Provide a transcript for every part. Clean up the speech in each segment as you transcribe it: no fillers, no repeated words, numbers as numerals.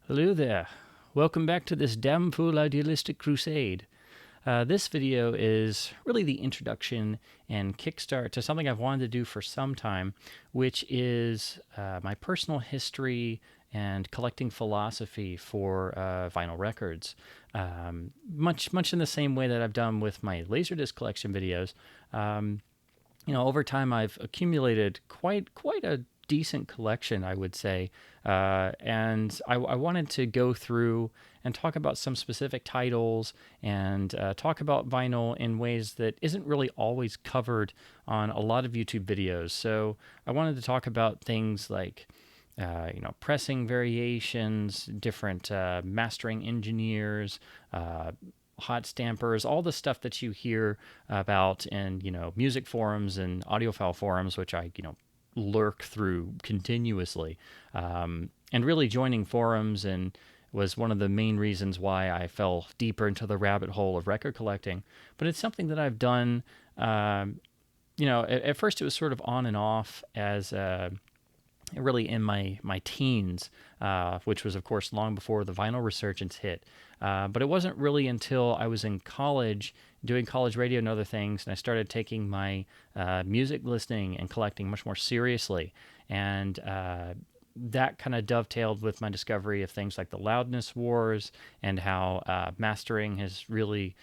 Hello there. Welcome back to this damn fool idealistic crusade. This video is really the introduction and kickstart to something I've wanted to do for some time, which is my personal history and collecting philosophy for vinyl records. Much in the same way that I've done with my Laserdisc collection videos. Over time I've accumulated quite a decent collection, I would say, and I wanted to go through and talk about some specific titles and talk about vinyl in ways that isn't really always covered on a lot of YouTube videos. So I wanted to talk about things like pressing variations, different mastering engineers, hot stampers, all the stuff that you hear about in music forums and audiophile forums, which I lurk through continuously, and really joining forums and was one of the main reasons why I fell deeper into the rabbit hole of record collecting. But it's something that I've done. At first it was sort of on and off as really in my teens, which was, of course, long before the vinyl resurgence hit. But it wasn't really until I was in college, doing college radio and other things, and I started taking my music listening and collecting much more seriously. And that kind of dovetailed with my discovery of things like the loudness wars and how mastering has really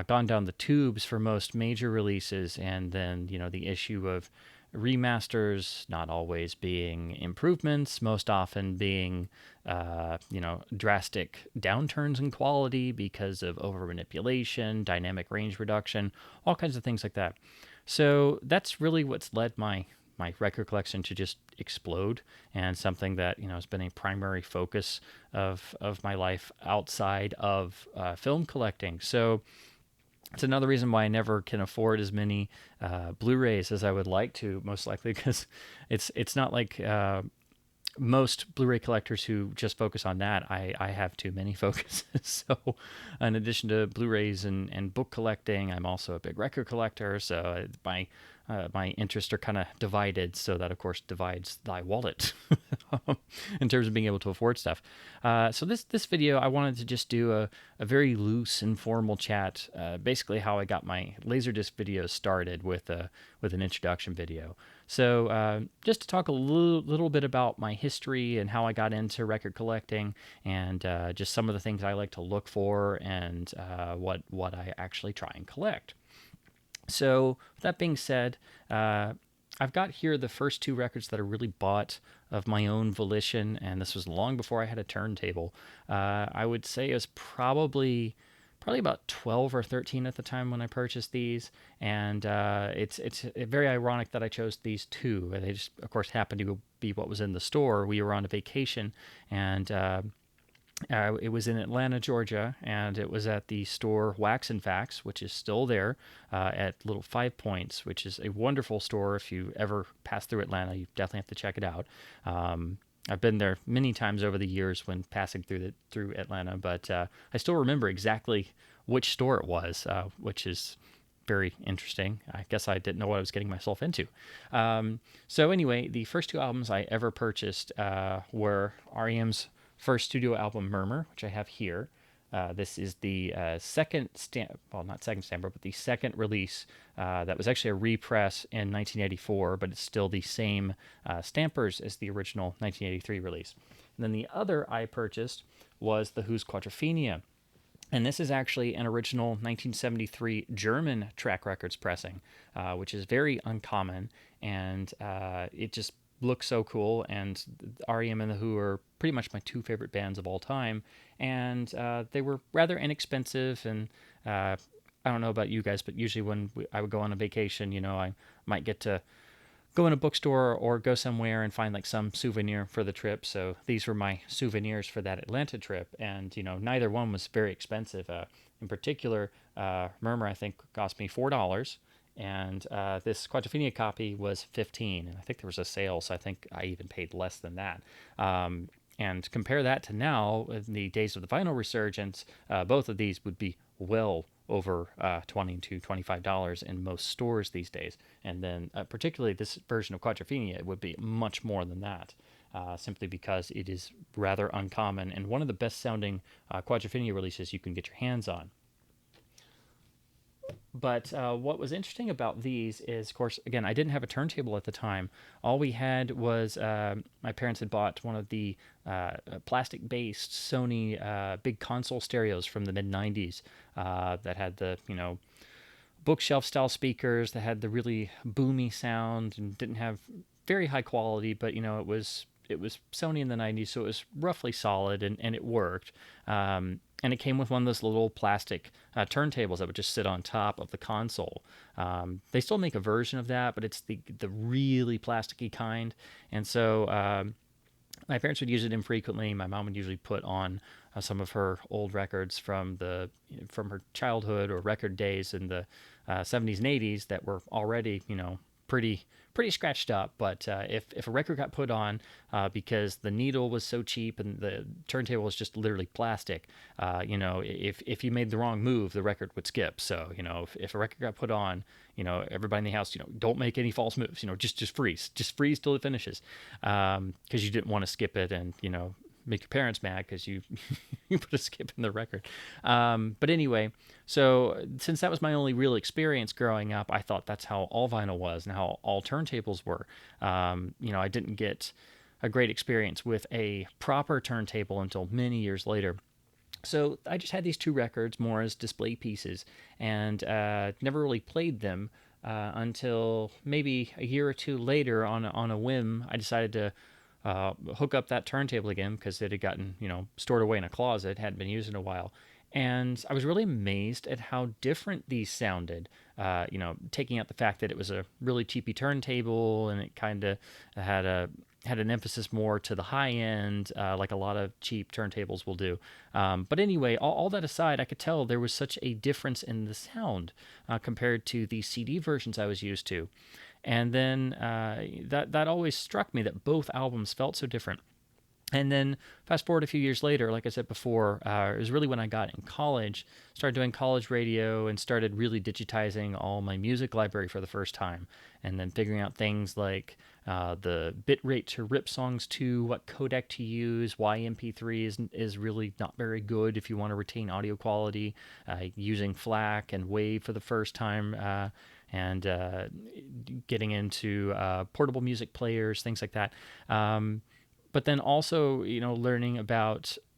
gone down the tubes for most major releases, and then the issue of remasters not always being improvements, most often being drastic downturns in quality because of over manipulation, dynamic range reduction, all kinds of things like that. So that's really what's led my record collection to just explode, and something that has been a primary focus of my life outside of film collecting. So it's another reason why I never can afford as many Blu-rays as I would like to, most likely because it's not like most Blu-ray collectors who just focus on that. I have too many focuses. So in addition to Blu-rays and book collecting, I'm also a big record collector. So my interests are kind of divided, so that of course divides thy wallet in terms of being able to afford stuff. So this video, I wanted to just do a very loose, informal chat, basically how I got my Laserdisc videos started with an introduction video. So just to talk a little bit about my history and how I got into record collecting, and just some of the things I like to look for, and what I actually try and collect. So with that being said, I've got here the first two records that I really bought of my own volition, and this was long before I had a turntable. I would say it was probably about 12 or 13 at the time when I purchased these, and it's very ironic that I chose these two. They just, of course, happened to be what was in the store. We were on a vacation, and it was in Atlanta, Georgia, and it was at the store Wax and Facts, which is still there at Little Five Points, which is a wonderful store. If you ever pass through Atlanta, you definitely have to check it out. I've been there many times over the years when passing through Atlanta, but I still remember exactly which store it was, which is very interesting. I guess I didn't know what I was getting myself into. So anyway, the first two albums I ever purchased were REM's first studio album, Murmur, which I have here. This is the not second stamper, but the second release that was actually a repress in 1984, but it's still the same stampers as the original 1983 release. And then the other I purchased was The Who's Quadrophenia. And this is actually an original 1973 German track records pressing, which is very uncommon, and it just looks so cool. And REM and The Who are pretty much my two favorite bands of all time, and they were rather inexpensive. And I don't know about you guys, but usually when I would go on a vacation, I might get to go in a bookstore or go somewhere and find like some souvenir for the trip. So these were my souvenirs for that Atlanta trip, and neither one was very expensive. In particular, Murmur I think cost me $4, and this Quadrophenia copy was $15, and I think there was a sale, so I think I even paid less than that. And compare that to now, in the days of the vinyl resurgence, both of these would be well over $20 to $25 in most stores these days. And then particularly this version of Quadrophenia, it would be much more than that. simply because it is rather uncommon and one of the best sounding quadrophenia releases you can get your hands on. But what was interesting about these is, of course, again, I didn't have a turntable at the time. All we had was my parents had bought one of the plastic-based Sony big console stereos from the mid '90s that had the bookshelf style speakers that had the really boomy sound and didn't have very high quality, but it was Sony in the '90s, so it was roughly solid and it worked. And it came with one of those little plastic turntables that would just sit on top of the console. They still make a version of that, but it's the really plasticky kind. And so my parents would use it infrequently. My mom would usually put on some of her old records from her childhood or record days in the '70s and '80s that were already pretty scratched up. But if a record got put on because the needle was so cheap and the turntable was just literally plastic, if you made the wrong move, the record would skip. So if a record got put on, everybody in the house, don't make any false moves. Just freeze till it finishes, because you didn't want to skip it and make your parents mad because you you put a skip in the record. But anyway, so since that was my only real experience growing up, I thought that's how all vinyl was and how all turntables were. I didn't get a great experience with a proper turntable until many years later. So I just had these two records more as display pieces and never really played them until maybe a year or two later on a whim. I decided to hook up that turntable again because it had gotten stored away in a closet, hadn't been used in a while, and I was really amazed at how different these sounded. Taking out the fact that it was a really cheapy turntable and it kind of had an emphasis more to the high end, like a lot of cheap turntables will do. But anyway, all that aside, I could tell there was such a difference in the sound compared to the CD versions I was used to. And then that always struck me that both albums felt so different. And then fast forward a few years later, like I said before, it was really when I got in college, started doing college radio and started really digitizing all my music library for the first time. And then figuring out things like the bit rate to rip songs to, what codec to use, why MP3 is really not very good if you want to retain audio quality, using FLAC and WAVE for the first time. And getting into portable music players, things like that. But then also, learning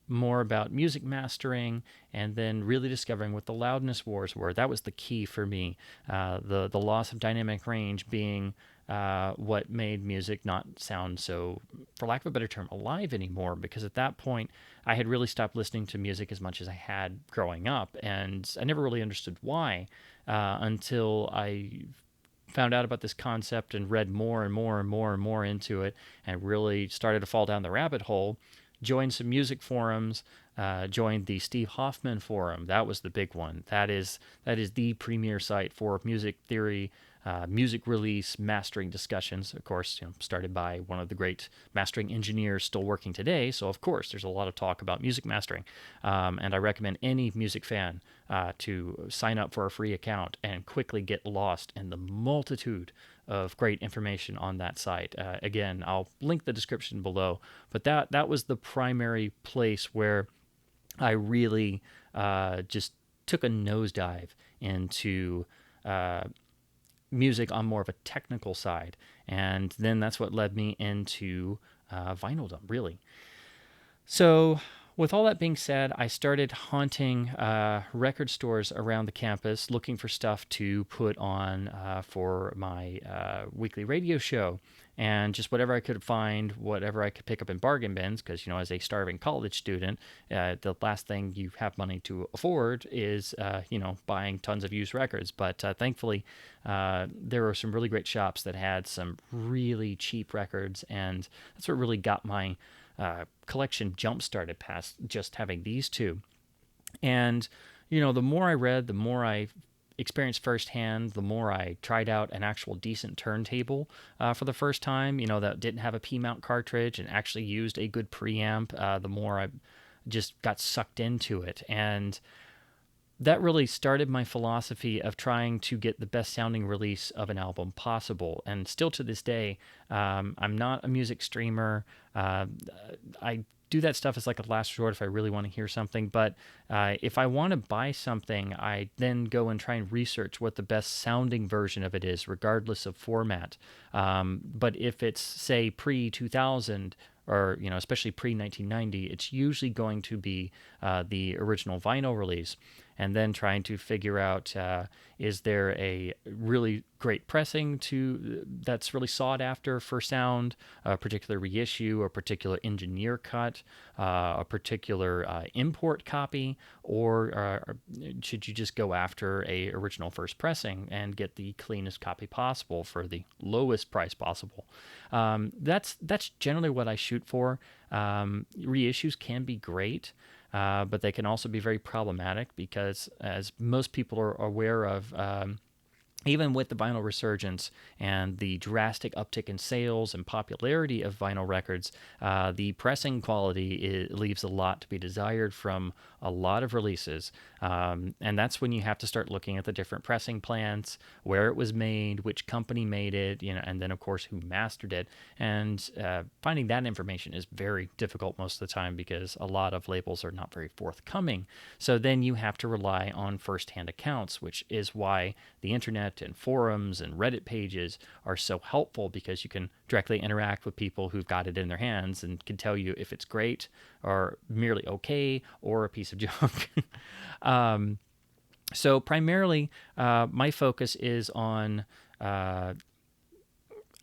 more about music mastering, and then really discovering what the loudness wars were. That was the key for me. The loss of dynamic range being what made music not sound so, for lack of a better term, alive anymore. Because at that point, I had really stopped listening to music as much as I had growing up, and I never really understood why until I found out about this concept and read more and more and more and more into it, and really started to fall down the rabbit hole. Joined some music forums, joined the Steve Hoffman forum. That was the big one. That is the premier site for music theory, music release, mastering discussions. Of course, started by one of the great mastering engineers still working today. So of course, there's a lot of talk about music mastering, and I recommend any music fan to sign up for a free account and quickly get lost in the multitude of great information on that site. Again, I'll link the description below, but that was the primary place where I really just took a nosedive into music on more of a technical side. And then that's what led me into vinyldom, really. So with all that being said, I started haunting record stores around the campus looking for stuff to put on for my weekly radio show. And just whatever I could find, whatever I could pick up in bargain bins, because, as a starving college student, the last thing you have money to afford is, buying tons of used records. But thankfully, there were some really great shops that had some really cheap records, and that's what really got my collection jump-started past just having these two. And, the more I read, the more I experienced firsthand, the more I tried out an actual decent turntable for the first time, that didn't have a P-mount cartridge and actually used a good preamp, the more I just got sucked into it. And that really started my philosophy of trying to get the best sounding release of an album possible. And still to this day, I'm not a music streamer. Uh, I do that stuff as like a last resort if I really want to hear something. But if I want to buy something, I then go and try and research what the best sounding version of it is, regardless of format. But if it's, say, pre 2000, or especially pre 1990, it's usually going to be the original vinyl release, and then trying to figure out, is there a really great pressing that's really sought after for sound, a particular reissue, a particular engineer cut, a particular import copy, or should you just go after a original first pressing and get the cleanest copy possible for the lowest price possible? That's generally what I shoot for. Reissues can be great, but they can also be very problematic because, as most people are aware of, even with the vinyl resurgence and the drastic uptick in sales and popularity of vinyl records, the pressing quality leaves a lot to be desired from a lot of releases. And that's when you have to start looking at the different pressing plants, where it was made, which company made it, and then, of course, who mastered it. And finding that information is very difficult most of the time because a lot of labels are not very forthcoming. So then you have to rely on firsthand accounts, which is why the internet and forums and Reddit pages are so helpful, because you can directly interact with people who've got it in their hands and can tell you if it's great or merely okay or a piece of junk. So primarily, my focus is on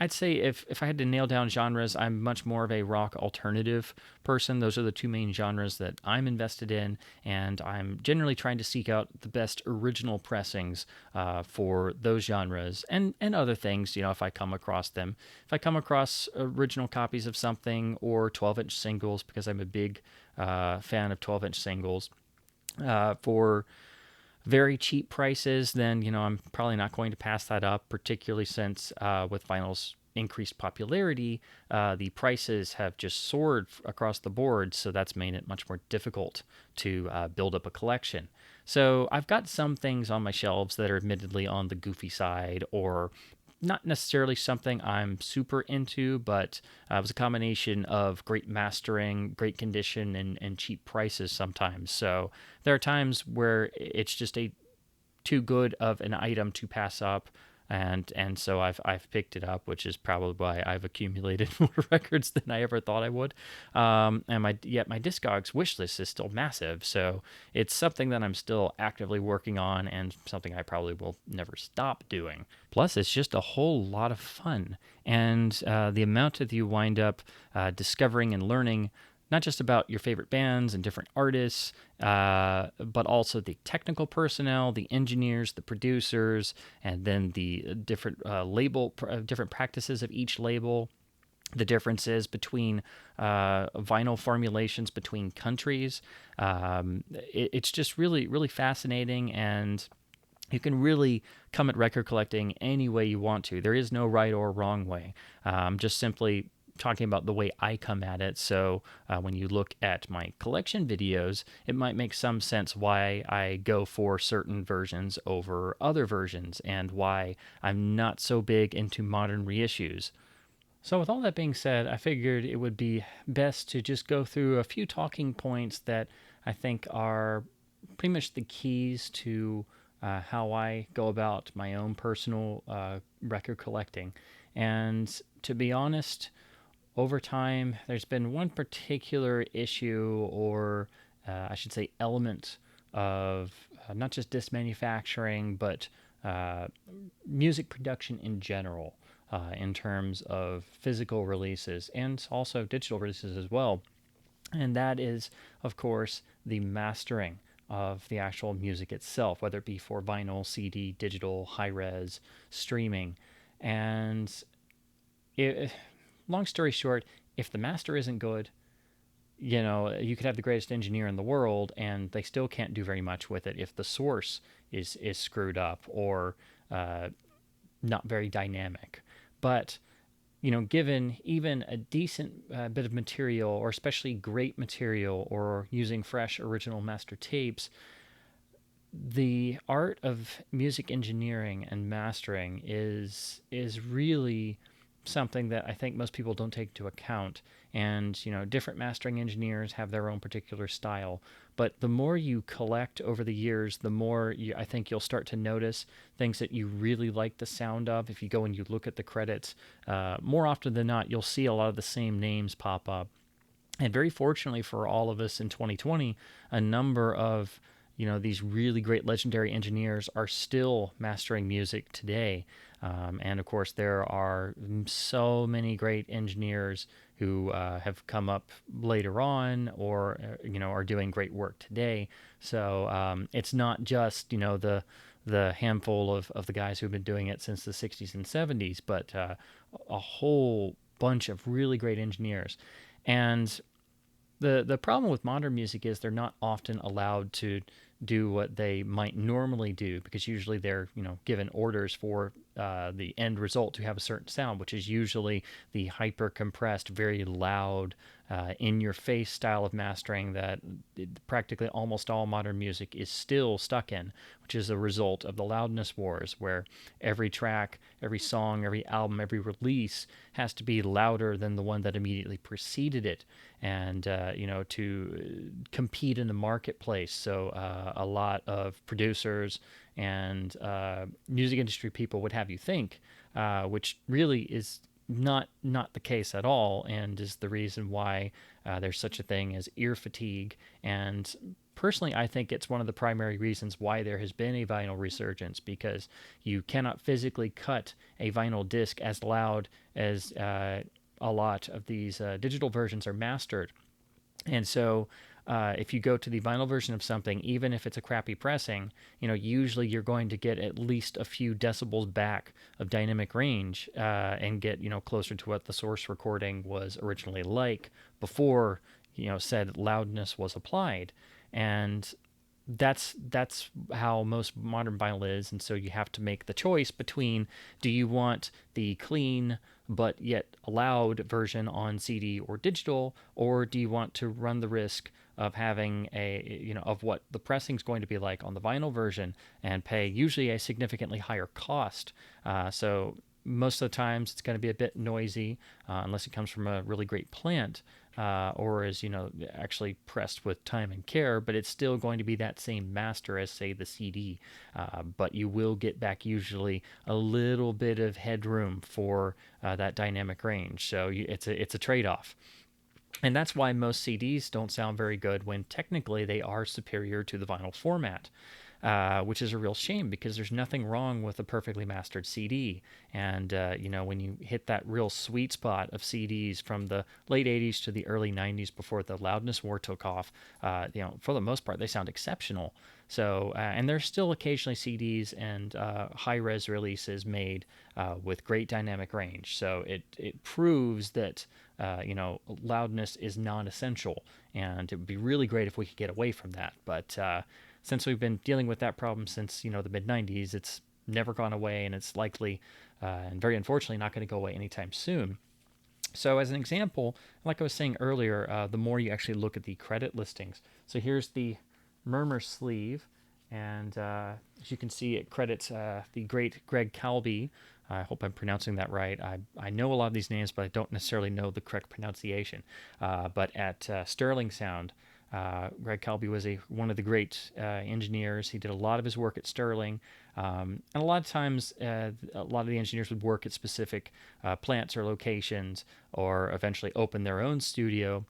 I'd say if I had to nail down genres, I'm much more of a rock alternative person. Those are the two main genres that I'm invested in, and I'm generally trying to seek out the best original pressings for those genres and other things, if I come across them. If I come across original copies of something or 12-inch singles, because I'm a big fan of 12-inch singles, for very cheap prices, then I'm probably not going to pass that up, particularly since with vinyl's increased popularity, the prices have just soared across the board, so that's made it much more difficult to build up a collection. So I've got some things on my shelves that are admittedly on the goofy side, or not necessarily something I'm super into, but it was a combination of great mastering, great condition, and cheap prices sometimes. So there are times where it's just too good of an item to pass up, and so I've picked it up, which is probably why I've accumulated more records than I ever thought I would. And my Discogs wish list is still massive, so it's something that I'm still actively working on, and something I probably will never stop doing. Plus, it's just a whole lot of fun, and the amount that you wind up discovering and learning, not just about your favorite bands and different artists, but also the technical personnel, the engineers, the producers, and then the different different practices of each label, the differences between vinyl formulations between countries. It's just really, really fascinating, and you can really come at record collecting any way you want to. There is no right or wrong way. Just simply talking about the way I come at it. So when you look at my collection videos, it might make some sense why I go for certain versions over other versions, and why I'm not so big into modern reissues. So with all that being said, I figured it would be best to just go through a few talking points that I think are pretty much the keys to how I go about my own personal record collecting. And to be honest, over time, there's been one particular issue, or I should say element, of not just disc manufacturing, but music production in general, in terms of physical releases and also digital releases as well. And that is, of course, the mastering of the actual music itself, whether it be for vinyl, CD, digital, high res, streaming. And it, long story short, if the master isn't good, you could have the greatest engineer in the world, and they still can't do very much with it if the source is screwed up, or not very dynamic. But given even a decent bit of material, or especially great material, or using fresh original master tapes, the art of music engineering and mastering is really something that I think most people don't take into account. And different mastering engineers have their own particular style. But the more you collect over the years, the more I think you'll start to notice things that you really like the sound of. If you go and you look at the credits, more often than not, you'll see a lot of the same names pop up. And very fortunately for all of us in 2020, a number of these really great legendary engineers are still mastering music today. And of course, there are so many great engineers who have come up later on, or are doing great work today. So it's not just the handful of the guys who've been doing it since the 60s and 70s, but a whole bunch of really great engineers. And the problem with modern music is they're not often allowed to do what they might normally do, because usually they're given orders for the end result to have a certain sound, which is usually the hyper compressed, very loud, in your face style of mastering that practically almost all modern music is still stuck in, which is a result of the loudness wars, where every track, every song, every album, every release has to be louder than the one that immediately preceded it, and to compete in the marketplace. So a lot of producers and music industry people would have you think, which really is not the case at all, and is the reason why there's such a thing as ear fatigue. And personally, I think it's one of the primary reasons why there has been a vinyl resurgence, because you cannot physically cut a vinyl disc as loud as a lot of these digital versions are mastered. And so if you go to the vinyl version of something, even if it's a crappy pressing, usually you're going to get at least a few decibels back of dynamic range, and get, closer to what the source recording was originally like before, said loudness was applied. And that's how most modern vinyl is. And so you have to make the choice between, do you want the clean but yet loud version on CD or digital, or do you want to run the risk of having of what the pressing's going to be like on the vinyl version, and pay usually a significantly higher cost. So most of the times it's going to be a bit noisy, unless it comes from a really great plant, or is actually pressed with time and care, but it's still going to be that same master as, say, the CD. But you will get back usually a little bit of headroom for that dynamic range. So it's a trade-off. And that's why most CDs don't sound very good, when technically they are superior to the vinyl format. Which is a real shame, because there's nothing wrong with a perfectly mastered CD. And, when you hit that real sweet spot of CDs from the late 80s to the early 90s, before the loudness war took off, for the most part, they sound exceptional. So, and there's still occasionally CDs and high-res releases made with great dynamic range. So it proves that, loudness is non-essential, and it would be really great if we could get away from that. But since we've been dealing with that problem since the mid 90s, it's never gone away, and it's likely, and very unfortunately, not going to go away anytime soon. So as an example, like I was saying earlier, the more you actually look at the credit listings. So here's the Murmur sleeve, and as you can see, it credits the great Greg Calby. I hope I'm pronouncing that right. I know a lot of these names, but I don't necessarily know the correct pronunciation. But at Sterling Sound, Greg Calby was one of the great engineers. He did a lot of his work at Sterling, and a lot of times, a lot of the engineers would work at specific plants or locations, or eventually open their own studio.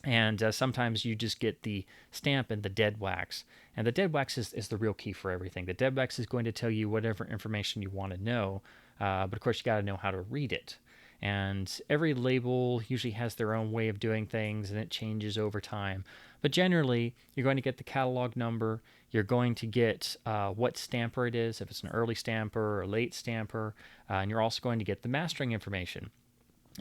And sometimes you just get the stamp and the dead wax. And the dead wax is the real key for everything. The dead wax is going to tell you whatever information you want to know, but of course you got to know how to read it. And every label usually has their own way of doing things, and it changes over time. But generally, you're going to get the catalog number. You're going to get what stamper it is, if it's an early stamper or late stamper, and you're also going to get the mastering information.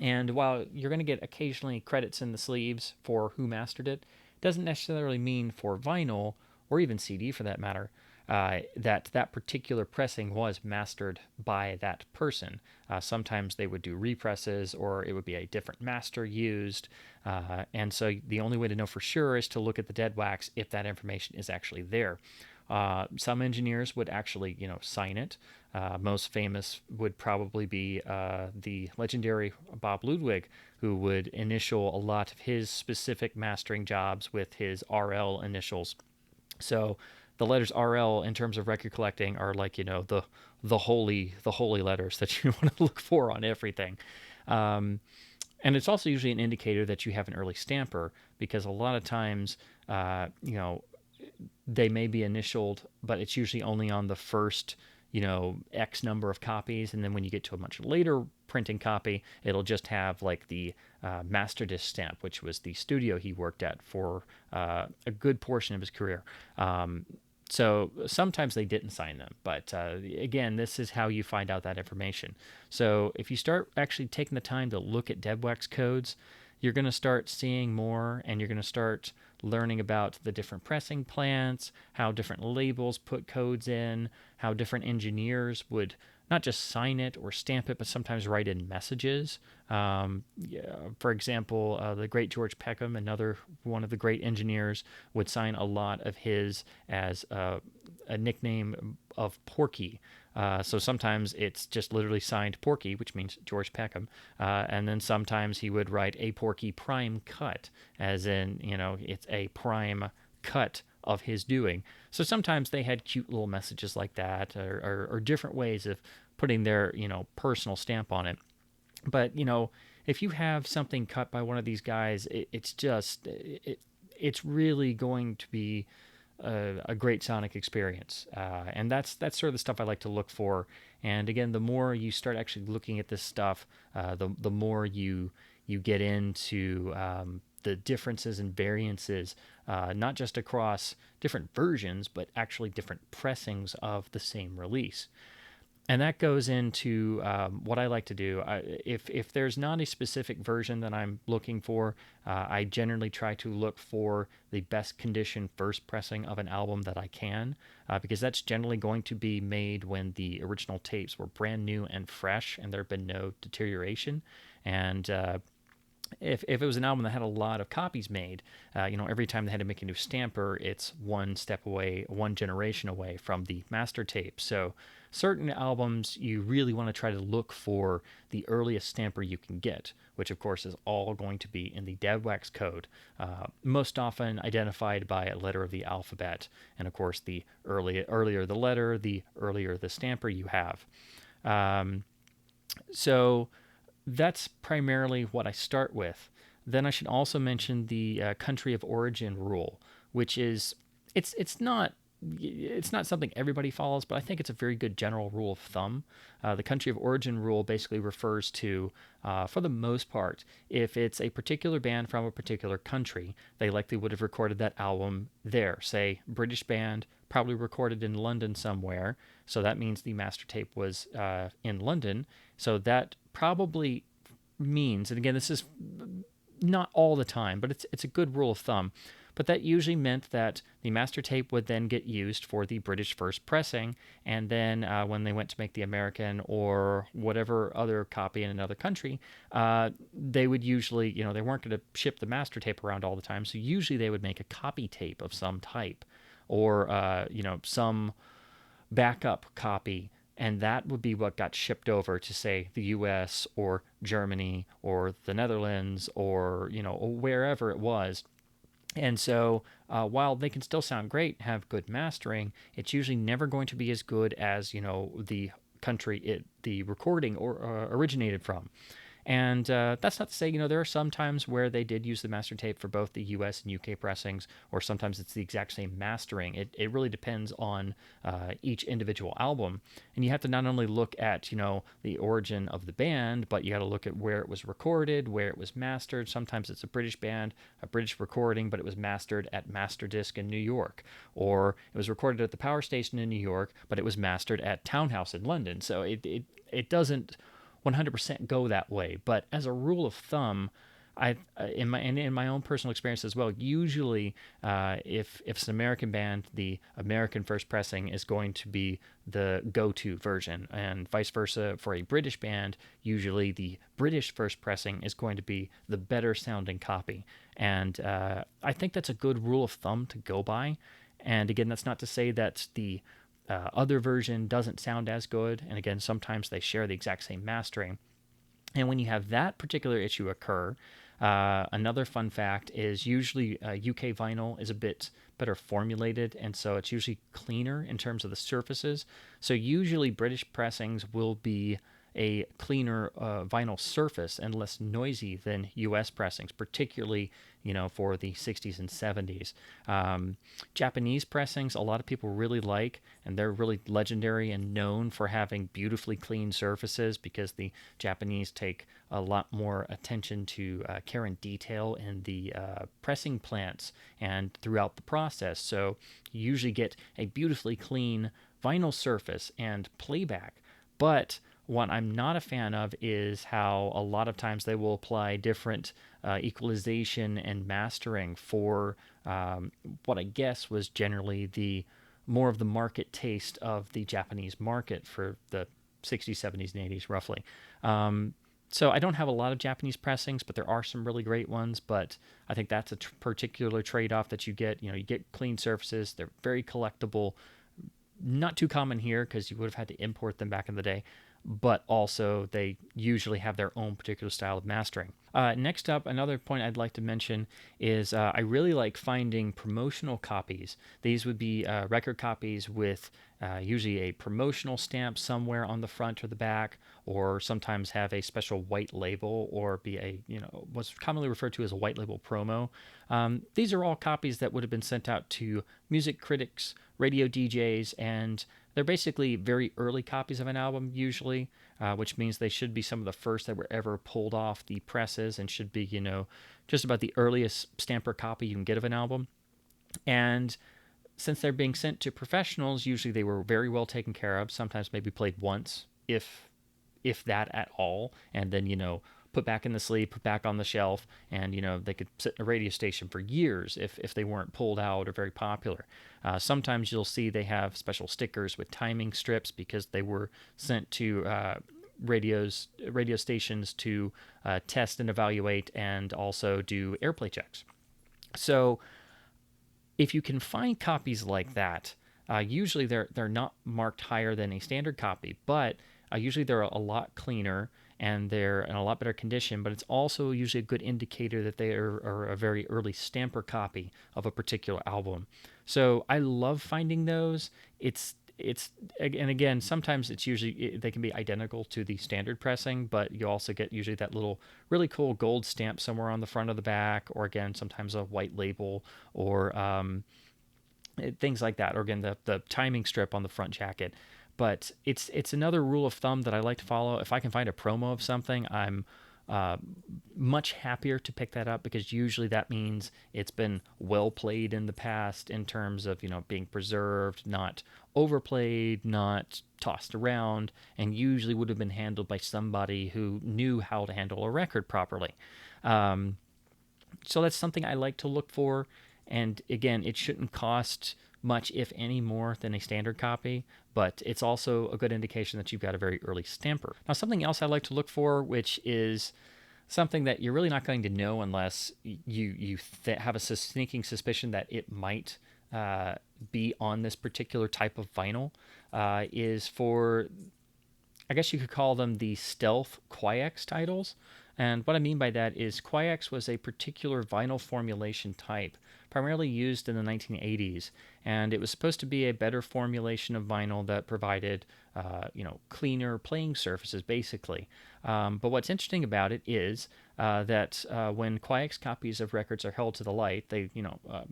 And while you're going to get occasionally credits in the sleeves for who mastered it, doesn't necessarily mean for vinyl, or even CD for that matter, that particular pressing was mastered by that person. Sometimes they would do represses, or it would be a different master used. And so the only way to know for sure is to look at the dead wax if that information is actually there. Some engineers would actually, sign it. Most famous would probably be the legendary Bob Ludwig, who would initial a lot of his specific mastering jobs with his RL initials. So the letters RL in terms of record collecting are like, the holy letters that you want to look for on everything. Um, and it's also usually an indicator that you have an early stamper, because a lot of times, uh, you know, they may be initialed, but it's usually only on the first, X number of copies. And then when you get to a much later printing copy, it'll just have like the Laserdisc stamp, which was the studio he worked at for a good portion of his career. So sometimes they didn't sign them, but again, this is how you find out that information. So if you start actually taking the time to look at DebWax codes, you're going to start seeing more, and you're going to start learning about the different pressing plants, how different labels put codes in, how different engineers would not just sign it or stamp it, but sometimes write in messages. Yeah, for example, the great George Peckham, another one of the great engineers, would sign a lot of his as a nickname of Porky. So sometimes it's just literally signed Porky, which means George Peckham. And then sometimes he would write a Porky prime cut, as in, it's a prime cut of his doing. So sometimes they had cute little messages like that, or different ways of putting their, personal stamp on it. But, if you have something cut by one of these guys, it's really going to be a great sonic experience, and that's sort of the stuff I like to look for. And again, the more you start actually looking at this stuff, the more you get into the differences and variances, not just across different versions, but actually different pressings of the same release. And that goes into what I like to do. If there's not a specific version that I'm looking for, I generally try to look for the best condition first pressing of an album that I can, because that's generally going to be made when the original tapes were brand new and fresh, and there have been no deterioration. And if it was an album that had a lot of copies made, every time they had to make a new stamper, it's one step away, one generation away from the master tape. So certain albums, you really want to try to look for the earliest stamper you can get, which of course is all going to be in the DebWax code, most often identified by a letter of the alphabet. And of course, the earlier the letter, the earlier the stamper you have. So that's primarily what I start with. Then I should also mention the country of origin rule, which is it's not something everybody follows, but I think it's a very good general rule of thumb. The country of origin rule basically refers to, for the most part, if it's a particular band from a particular country, they likely would have recorded that album there. Say, British band, probably recorded in London somewhere, so that means the master tape was in London. So that probably means, and again, this is not all the time, but it's a good rule of thumb. But that usually meant that the master tape would then get used for the British first pressing, and then when they went to make the American or whatever other copy in another country, they would usually, they weren't going to ship the master tape around all the time, so usually they would make a copy tape of some type, or some backup copy, and that would be what got shipped over to, say, the US or Germany or the Netherlands, or wherever it was. And so while they can still sound great, have good mastering, it's usually never going to be as good as the country the recording originated from. And that's not to say, there are some times where they did use the master tape for both the US and UK pressings, or sometimes it's the exact same mastering. It really depends on each individual album. And you have to not only look at, the origin of the band, but you got to look at where it was recorded, where it was mastered. Sometimes it's a British band, a British recording, but it was mastered at Laserdisc in New York. Or it was recorded at the Power Station in New York, but it was mastered at Townhouse in London. So it doesn't 100% go that way, but as a rule of thumb, in my own personal experience as well, usually if it's an American band, the American first pressing is going to be the go-to version, and vice versa for a British band. Usually the British first pressing is going to be the better sounding copy, and I think that's a good rule of thumb to go by. And again, that's not to say that the other version doesn't sound as good. And again, sometimes they share the exact same mastering. And when you have that particular issue occur, another fun fact is usually UK vinyl is a bit better formulated, and so it's usually cleaner in terms of the surfaces. So usually British pressings will be a cleaner vinyl surface and less noisy than US pressings, particularly for the 60s and 70s. Japanese pressings, a lot of people really like, and they're really legendary and known for having beautifully clean surfaces because the Japanese take a lot more attention to care and detail in the pressing plants and throughout the process. So you usually get a beautifully clean vinyl surface and playback. But what I'm not a fan of is how a lot of times they will apply different equalization and mastering for what I guess was generally the more of the market taste of the Japanese market for the 60s, 70s, and 80s, roughly. So I don't have a lot of Japanese pressings, but there are some really great ones. But I think that's a particular trade-off that you get. You get clean surfaces. They're very collectible. Not too common here because you would have had to import them back in the day, but also they usually have their own particular style of mastering. Next up, another point I'd like to mention is I really like finding promotional copies. These would be record copies with usually a promotional stamp somewhere on the front or the back, or sometimes have a special white label or be a, what's commonly referred to as a white label promo. These are all copies that would have been sent out to music critics, radio DJs, and they're basically very early copies of an album, usually, which means they should be some of the first that were ever pulled off the presses and should be, just about the earliest stamper copy you can get of an album. And since they're being sent to professionals, usually they were very well taken care of, sometimes maybe played once, if that at all, and then, put back in the sleeve, put back on the shelf, and they could sit in a radio station for years if they weren't pulled out or very popular. Sometimes you'll see they have special stickers with timing strips because they were sent to radio stations to test and evaluate and also do airplay checks. So if you can find copies like that, usually they're not marked higher than a standard copy, but usually they're a lot cleaner and they're in a lot better condition, but it's also usually a good indicator that they are a very early stamper copy of a particular album. So I love finding those. And again, sometimes it's usually, they can be identical to the standard pressing, but you also get usually that little really cool gold stamp somewhere on the front of the back, or again, sometimes a white label, or things like that, or again, the timing strip on the front jacket. But it's another rule of thumb that I like to follow. If I can find a promo of something, I'm much happier to pick that up because usually that means it's been well played in the past in terms of being preserved, not overplayed, not tossed around, and usually would have been handled by somebody who knew how to handle a record properly. So that's something I like to look for. And again, it shouldn't cost much, if any, more than a standard copy, but it's also a good indication that you've got a very early stamper. Now, something else I like to look for, which is something that you're really not going to know unless you have a sneaking suspicion that it might be on this particular type of vinyl, is for, I guess you could call them the stealth Koix titles. And what I mean by that is Koix was a particular vinyl formulation type, primarily used in the 1980s, and it was supposed to be a better formulation of vinyl that provided, cleaner playing surfaces, basically. But what's interesting about it is that when Koix copies of records are held to the light, they,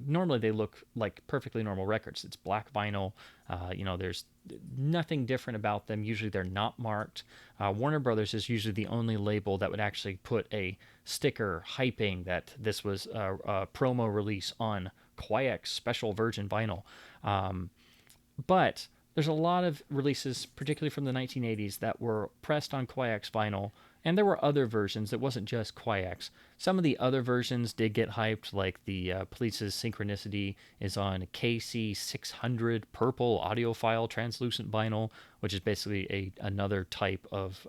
normally they look like perfectly normal records. It's black vinyl. There's nothing different about them. Usually they're not marked. Warner Brothers is usually the only label that would actually put a sticker hyping that this was a promo release on Koix special virgin vinyl. But there's a lot of releases, particularly from the 1980s, that were pressed on Koix vinyl, and there were other versions. It wasn't just Koix. Some of the other versions did get hyped, like the Police's Synchronicity is on KC600 purple audiophile translucent vinyl, which is basically another type of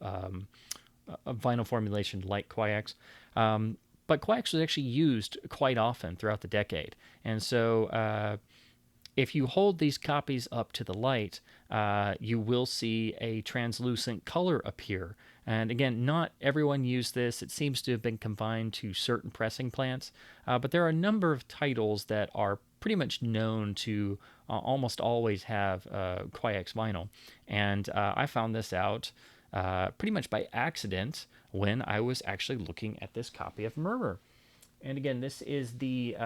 a vinyl formulation like Koix. But Koix was actually used quite often throughout the decade. And so if you hold these copies up to the light, you will see a translucent color appear. And again, not everyone used this. It seems to have been confined to certain pressing plants, but there are a number of titles that are pretty much known to almost always have Koix vinyl. And I found this out pretty much by accident when I was actually looking at this copy of Murmur. And again, this is the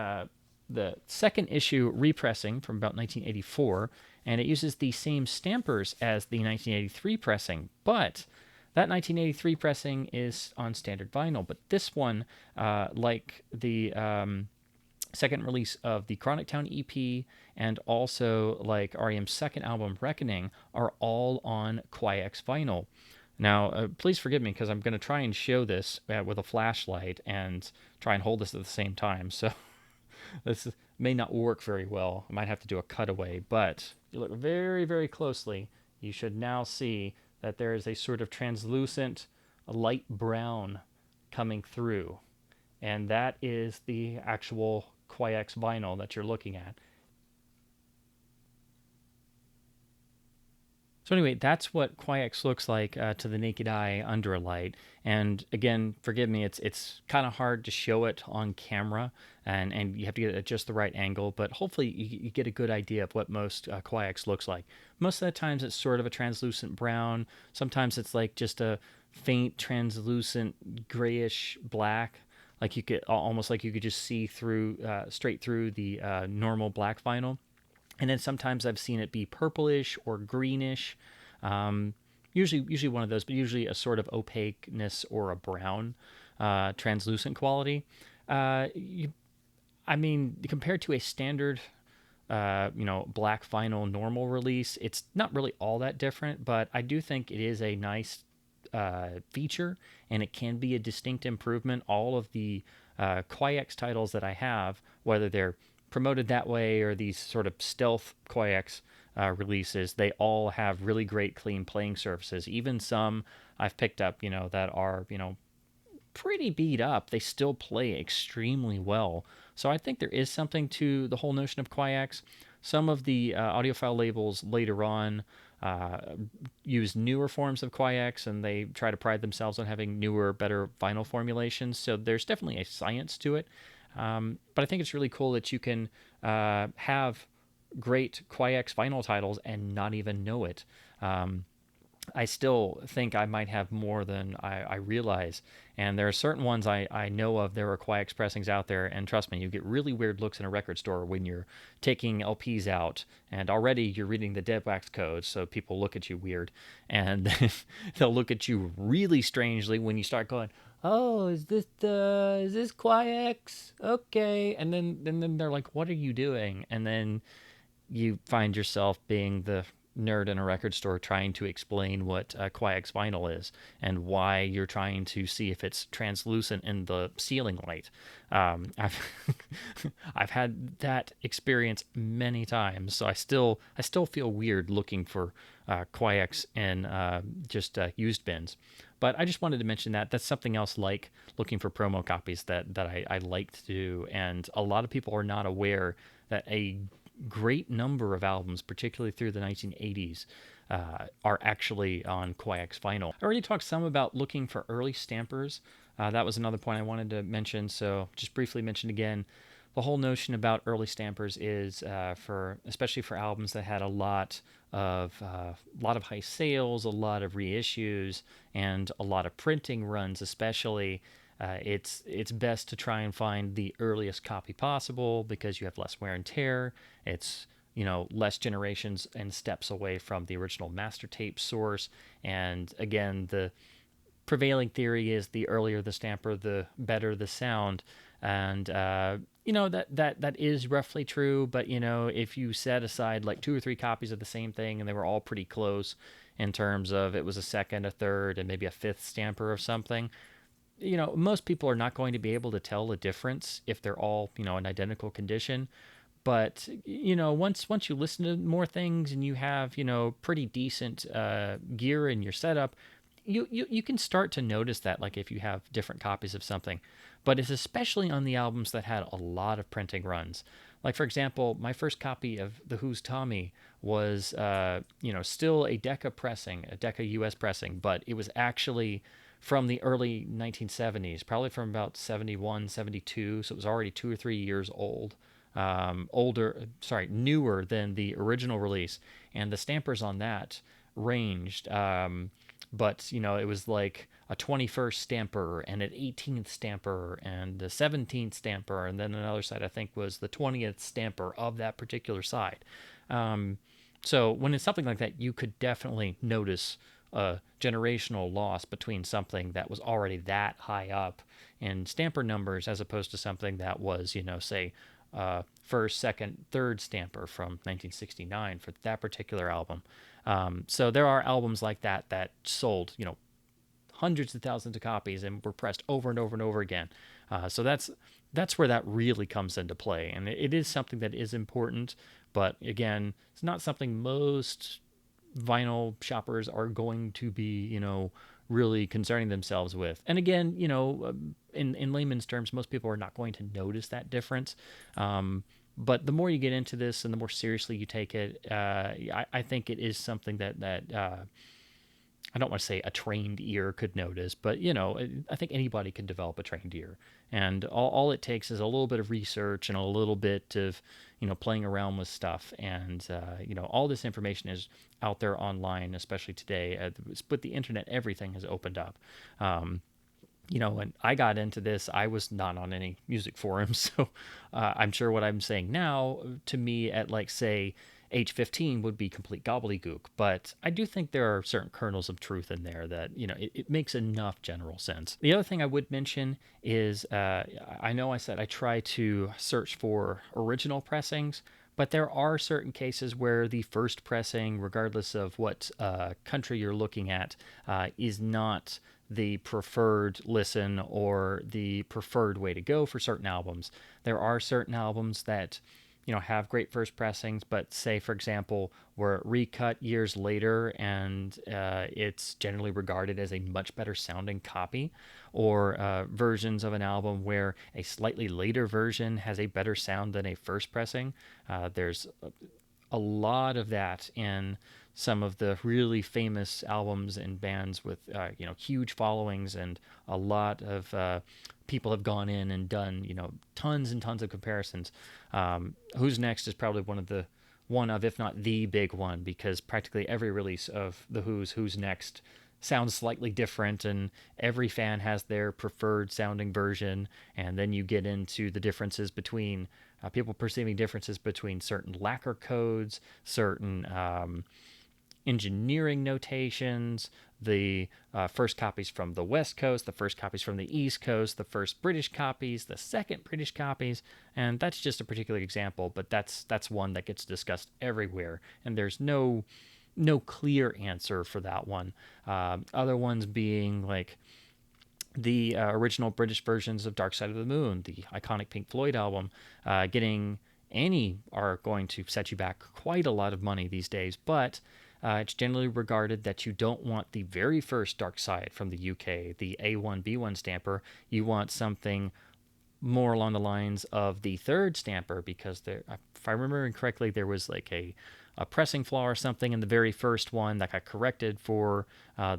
second issue repressing from about 1984, and it uses the same stampers as the 1983 pressing, but that 1983 pressing is on standard vinyl. But this one, like the second release of the Chronic Town EP and also like REM's second album, Reckoning, are all on Koix vinyl. Now, please forgive me because I'm going to try and show this with a flashlight and try and hold this at the same time. So this may not work very well. I might have to do a cutaway, but if you look very, very closely, you should now see that there is a sort of translucent light brown coming through. And that is the actual Koix vinyl that you're looking at. So anyway, that's what Koix looks like to the naked eye under a light. And again, forgive me, it's kind of hard to show it on camera, and you have to get it at just the right angle. But hopefully, you get a good idea of what most Koix looks like. Most of the times, it's sort of a translucent brown. Sometimes it's like just a faint translucent grayish black, like you could almost like you could just see through straight through the normal black vinyl. And then sometimes I've seen it be purplish or greenish, usually one of those, but usually a sort of opaqueness or a brown, translucent quality. I mean, compared to a standard, black vinyl normal release, it's not really all that different, but I do think it is a nice feature, and it can be a distinct improvement. All of the Koix titles that I have, whether they're promoted that way or these sort of stealth Koix releases, they all have really great clean playing surfaces. Even some I've picked up, that are, pretty beat up, they still play extremely well. So I think there is something to the whole notion of Koix. Some of the audiophile labels later on use newer forms of Koix, and they try to pride themselves on having newer, better vinyl formulations. So there's definitely a science to it. But I think it's really cool that you can have great Koix vinyl titles and not even know it. I still think I might have more than I realize. And there are certain ones I know of. There are Koix pressings out there, and trust me, you get really weird looks in a record store when you're taking LPs out, and already you're reading the dead wax code, so people look at you weird, and they'll look at you really strangely when you start going, "Oh, is this Koix? Okay," and then they're like, "What are you doing?" And then you find yourself being the nerd in a record store trying to explain what Koix vinyl is and why you're trying to see if it's translucent in the ceiling light. I've I've had that experience many times, so I still feel weird looking for Koix in just used bins. But I just wanted to mention that that's something else, like looking for promo copies that I like to do, and a lot of people are not aware that a great number of albums, particularly through the 1980s, are actually on Koix vinyl. I already talked some about looking for early stampers. That was another point I wanted to mention, so just briefly mention again. The whole notion about early stampers is especially for albums that had a lot of high sales, a lot of reissues, and a lot of printing runs, especially. It's best to try and find the earliest copy possible because you have less wear and tear. It's less generations and steps away from the original master tape source. And again, the prevailing theory is the earlier the stamper, the better the sound. And that is roughly true. But if you set aside like 2 or 3 copies of the same thing and they were all pretty close in terms of it was a second, a third, and maybe a fifth stamper of something, most people are not going to be able to tell the difference if they're all, in identical condition. But, once you listen to more things and you have, pretty decent gear in your setup, you can start to notice that, like if you have different copies of something. But it's especially on the albums that had a lot of printing runs. Like, for example, my first copy of The Who's Tommy was, still a Decca pressing, a Decca US pressing, but it was actually from the early 1970s, probably from about 71, 72. So it was already 2 or 3 years old. Newer than the original release. And the stampers on that ranged. But it was like a 21st stamper and an 18th stamper and a 17th stamper, and then another side I think was the 20th stamper of that particular side. So when it's something like that, you could definitely notice a generational loss between something that was already that high up in stamper numbers as opposed to something that was, say, first, second, third stamper from 1969 for that particular album. So there are albums like that sold, hundreds of thousands of copies and were pressed over and over and over again. So that's where that really comes into play, and it is something that is important. But again, it's not something most vinyl shoppers are going to be, really concerning themselves with. And again, in layman's terms, most people are not going to notice that difference. But the more you get into this and the more seriously you take it, I think it is something that I don't want to say a trained ear could notice, but I think anybody can develop a trained ear, and all it takes is a little bit of research and a little bit of playing around with stuff, and all this information is out there online, especially today. With the internet, everything has opened up. When I got into this, I was not on any music forums, so I'm sure what I'm saying now to me at like say age 15 would be complete gobbledygook. But I do think there are certain kernels of truth in there that it makes enough general sense. The other thing I would mention is I know I said I try to search for original pressings. But there are certain cases where the first pressing, regardless of what country you're looking at, is not the preferred listen or the preferred way to go for certain albums. There are certain albums that have great first pressings, but say, for example, were recut years later and it's generally regarded as a much better sounding copy, or versions of an album where a slightly later version has a better sound than a first pressing. There's a lot of that in some of the really famous albums and bands with huge followings, and a lot of people have gone in and done tons and tons of comparisons. Who's Next is probably one of if not the big one, because practically every release of the Who's Next sounds slightly different, and every fan has their preferred sounding version. And then you get into the differences between people perceiving differences between certain lacquer codes, certain engineering notations, the first copies from the West Coast, the first copies from the East Coast, the first British copies, the second British copies, and that's just a particular example, but that's one that gets discussed everywhere, and there's no clear answer for that one. Other ones being like the original British versions of Dark Side of the Moon, the iconic Pink Floyd album. Getting any are going to set you back quite a lot of money these days, but it's generally regarded that you don't want the very first Dark Side from the UK, the A1B1 stamper. You want something more along the lines of the third stamper, because there, if I remember correctly, there was like a pressing flaw or something in the very first one that got corrected for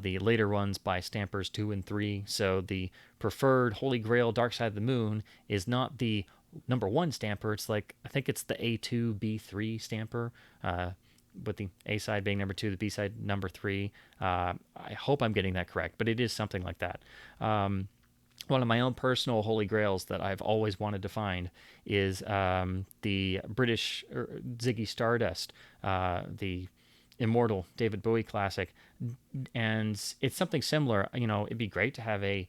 the later ones by stampers 2 and 3. So the preferred Holy Grail Dark Side of the Moon is not the number 1 stamper. It's like, I think it's the A2B3 stamper, with the A side being number 2, the B side number 3. I hope I'm getting that correct, but it is something like that. One of my own personal holy grails that I've always wanted to find is the British Ziggy Stardust, the immortal David Bowie classic. And it's something similar. It'd be great to have a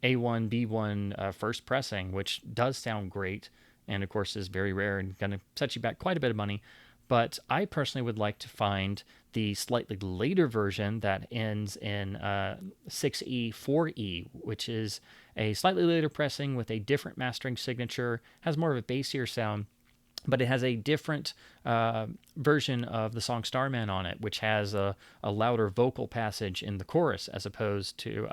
A1B1 first pressing, which does sound great, and of course is very rare and going to set you back quite a bit of money. But I personally would like to find the slightly later version that ends in 6E, 4E, which is a slightly later pressing with a different mastering signature, has more of a bassier sound, but it has a different version of the song Starman on it, which has a louder vocal passage in the chorus as opposed to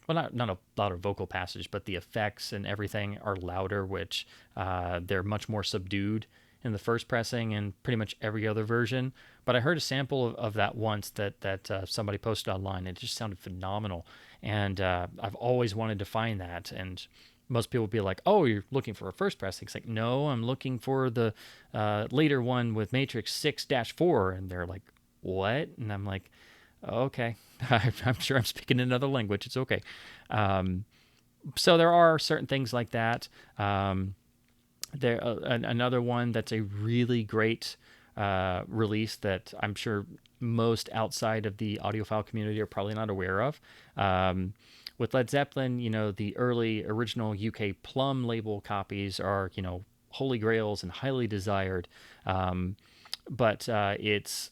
well, not a louder vocal passage, but the effects and everything are louder, which they're much more subdued in the first pressing and pretty much every other version. But I heard a sample of that once that somebody posted online. It just sounded phenomenal, and I've always wanted to find that. And most people would be like, "Oh, you're looking for a first pressing?" It's like, no, I'm looking for the later one with Matrix 6-4, and they're like, "What?" And I'm like, okay, I'm sure I'm speaking another language. It's okay. Um, so there are certain things like that. Another one that's a really great release that I'm sure most outside of the audiophile community are probably not aware of. With Led Zeppelin, the early original UK Plum label copies are, holy grails and highly desired. But it's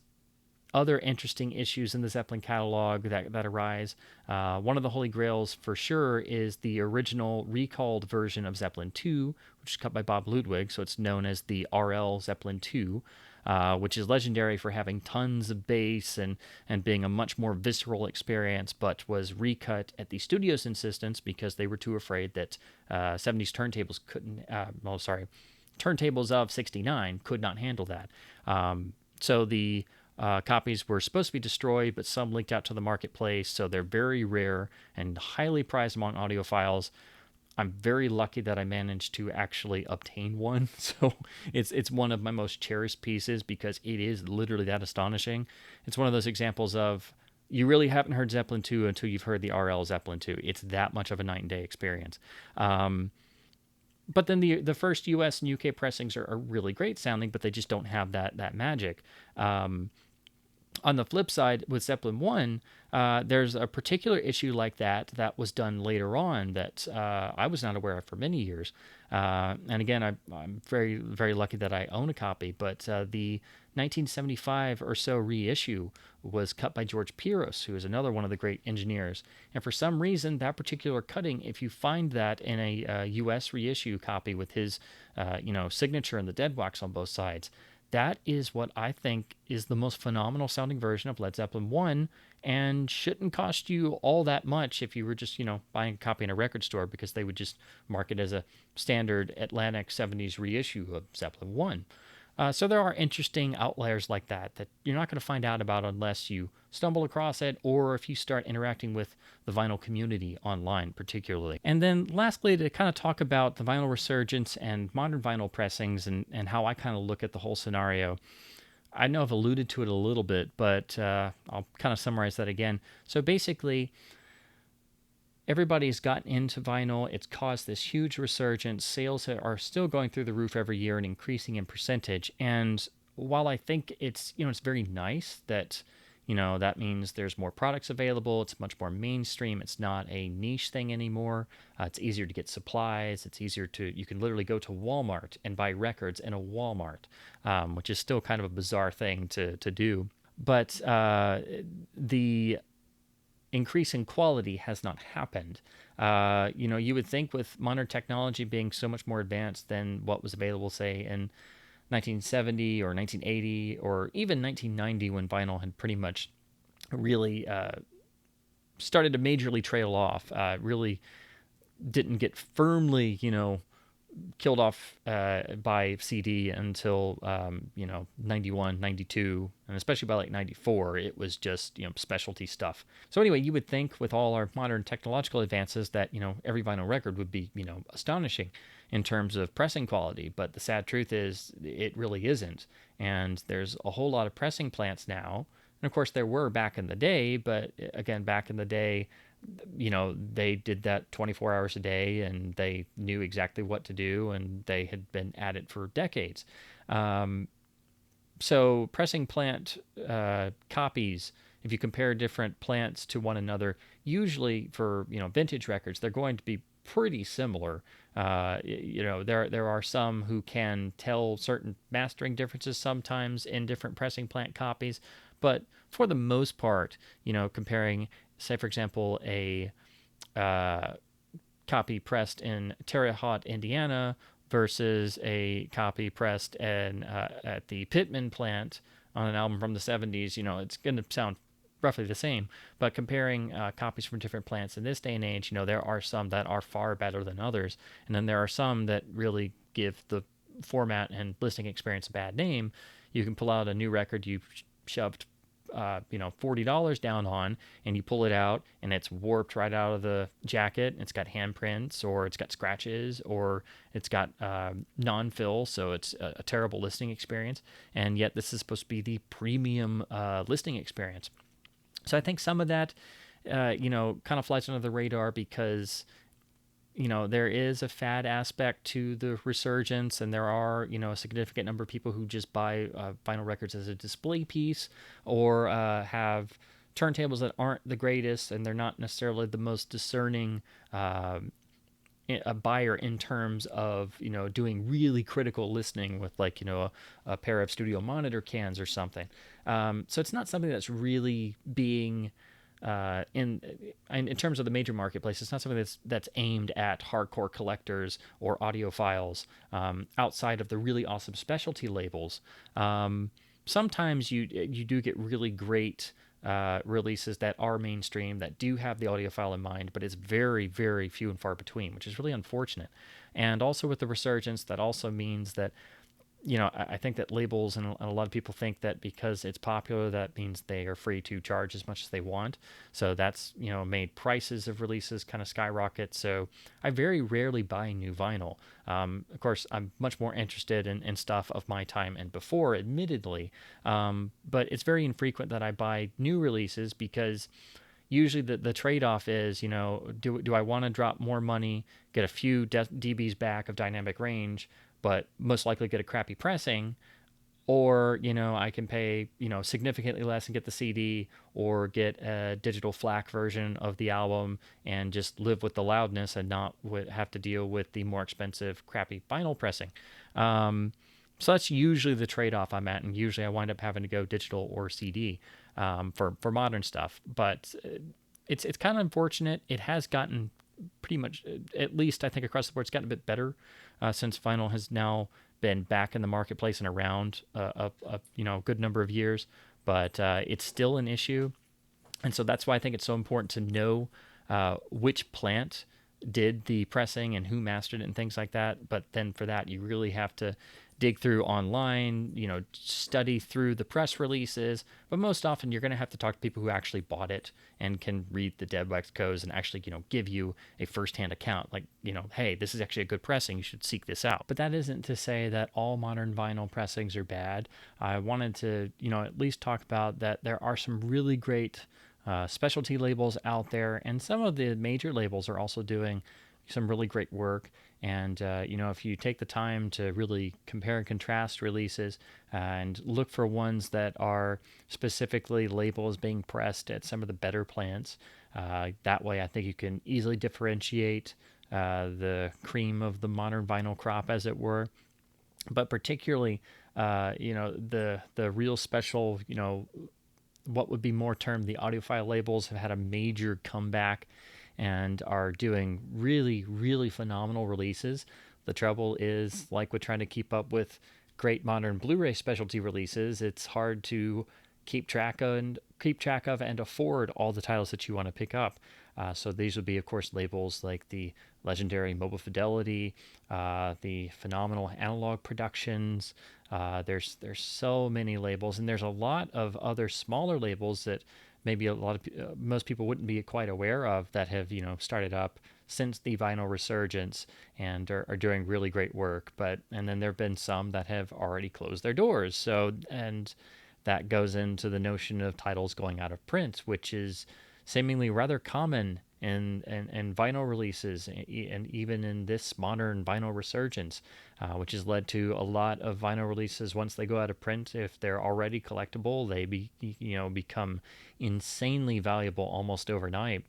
other interesting issues in the Zeppelin catalog that arise. One of the holy grails for sure is the original recalled version of Zeppelin 2, which is cut by Bob Ludwig, so it's known as the RL Zeppelin 2. Which is legendary for having tons of bass and being a much more visceral experience, but was recut at the studio's insistence because they were too afraid that 70s turntables couldn't, turntables of 69 could not handle that. So the copies were supposed to be destroyed, but some leaked out to the marketplace, so they're very rare and highly prized among audiophiles. I'm very lucky that I managed to actually obtain one, so it's one of my most cherished pieces because it is literally that astonishing. It's one of those examples of you really haven't heard Zeppelin 2 until you've heard the RL Zeppelin 2. It's that much of a night and day experience. But then the first US and UK pressings are really great sounding, but they just don't have that magic. On the flip side, with Zeppelin 1, there's a particular issue like that was done later on that I was not aware of for many years. And again, I'm very, very lucky that I own a copy, but the 1975 or so reissue was cut by George Piros, who is another one of the great engineers. And for some reason, that particular cutting, if you find that in a US reissue copy with his signature and the dead wax on both sides, that is what I think is the most phenomenal sounding version of Led Zeppelin 1 and shouldn't cost you all that much if you were just, buying a copy in a record store because they would just mark it as a standard Atlantic 70s reissue of Zeppelin 1. So there are interesting outliers like that you're not going to find out about unless you stumble across it or if you start interacting with the vinyl community online particularly. And then lastly, to kind of talk about the vinyl resurgence and modern vinyl pressings and how I kind of look at the whole scenario. I know I've alluded to it a little bit, but I'll kind of summarize that again. So basically, everybody's gotten into vinyl. It's caused this huge resurgence. Sales are still going through the roof every year and increasing in percentage. And while I think it's very nice that that means there's more products available. It's much more mainstream. It's not a niche thing anymore. It's easier to get supplies. It's easier you can literally go to Walmart and buy records in a Walmart, which is still kind of a bizarre thing to do. But the increase in quality has not happened. You would think with modern technology being so much more advanced than what was available, say, in 1970 or 1980 or even 1990 when vinyl had pretty much really started to majorly trail off, really didn't get firmly, killed off by CD until 91, 92, and especially by like 94, it was just specialty stuff. So anyway, you would think with all our modern technological advances that every vinyl record would be astonishing in terms of pressing quality, but the sad truth is it really isn't. And there's a whole lot of pressing plants now, and of course there were back in the day, but again, back in the day, they did that 24 hours a day and they knew exactly what to do and they had been at it for decades. So pressing plant copies, if you compare different plants to one another, usually for vintage records, they're going to be pretty similar. There are some who can tell certain mastering differences sometimes in different pressing plant copies, but for the most part, comparing, say, for example, a copy pressed in Terre Haute, Indiana, versus a copy pressed at the Pittman plant on an album from the 70s, it's going to sound roughly the same. But comparing copies from different plants in this day and age, there are some that are far better than others, and then there are some that really give the format and listening experience a bad name. You can pull out a new record you've shoved $40 down on, and you pull it out and it's warped right out of the jacket. It's got handprints, or it's got scratches, or it's got non-fill, so it's a terrible listening experience. And yet this is supposed to be the premium listening experience. So I think some of that kind of flies under the radar because there is a fad aspect to the resurgence, and there are, a significant number of people who just buy vinyl records as a display piece, or have turntables that aren't the greatest, and they're not necessarily the most discerning a buyer in terms of, doing really critical listening with a pair of studio monitor cans or something. So it's not something that's really being in terms of the major marketplace. It's not something that's aimed at hardcore collectors or audiophiles outside of the really awesome specialty labels. Sometimes you do get really great releases that are mainstream, that do have the audiophile in mind, but it's very, very few and far between, which is really unfortunate. And also with the resurgence, that also means that I think that labels and a lot of people think that because it's popular, that means they are free to charge as much as they want. So that's, made prices of releases kind of skyrocket. So I very rarely buy new vinyl. Of course, I'm much more interested in stuff of my time and before, admittedly. But it's very infrequent that I buy new releases, because usually the trade-off is, do I want to drop more money, get a few dBs back of dynamic range, but most likely get a crappy pressing, or, I can pay, significantly less and get the CD, or get a digital FLAC version of the album and just live with the loudness and not have to deal with the more expensive, crappy vinyl pressing. So that's usually the trade-off I'm at, and usually I wind up having to go digital or CD for modern stuff. But it's kind of unfortunate. It has gotten pretty much, at least I think across the board, it's gotten a bit better since vinyl has now been back in the marketplace and around a good number of years, but it's still an issue. And so that's why I think it's so important to know which plant did the pressing and who mastered it and things like that. But then for that, you really have to dig through online, study through the press releases. But most often you're going to have to talk to people who actually bought it and can read the deadwax codes and actually, give you a firsthand account. Like, hey, this is actually a good pressing. You should seek this out. But that isn't to say that all modern vinyl pressings are bad. I wanted to, at least talk about that there are some really great specialty labels out there, and some of the major labels are also doing some really great work. And if you take the time to really compare and contrast releases and look for ones that are specifically labeled as being pressed at some of the better plants, that way I think you can easily differentiate the cream of the modern vinyl crop, as it were. But particularly the real special, what would be more termed the audiophile labels, have had a major comeback and are doing really, really phenomenal releases. The trouble is, like with trying to keep up with great modern Blu-ray specialty releases, it's hard to keep track of and afford all the titles that you want to pick up. So these would be, of course, labels like the legendary Mobile Fidelity, the phenomenal Analog Productions. There's so many labels, and there's a lot of other smaller labels that maybe most people wouldn't be quite aware of, that have started up since the vinyl resurgence and are doing really great work. And then there have been some that have already closed their doors. So, and that goes into the notion of titles going out of print, which is seemingly rather common in vinyl releases, and even in this modern vinyl resurgence, which has led to a lot of vinyl releases, once they go out of print, if they're already collectible, they become insanely valuable almost overnight.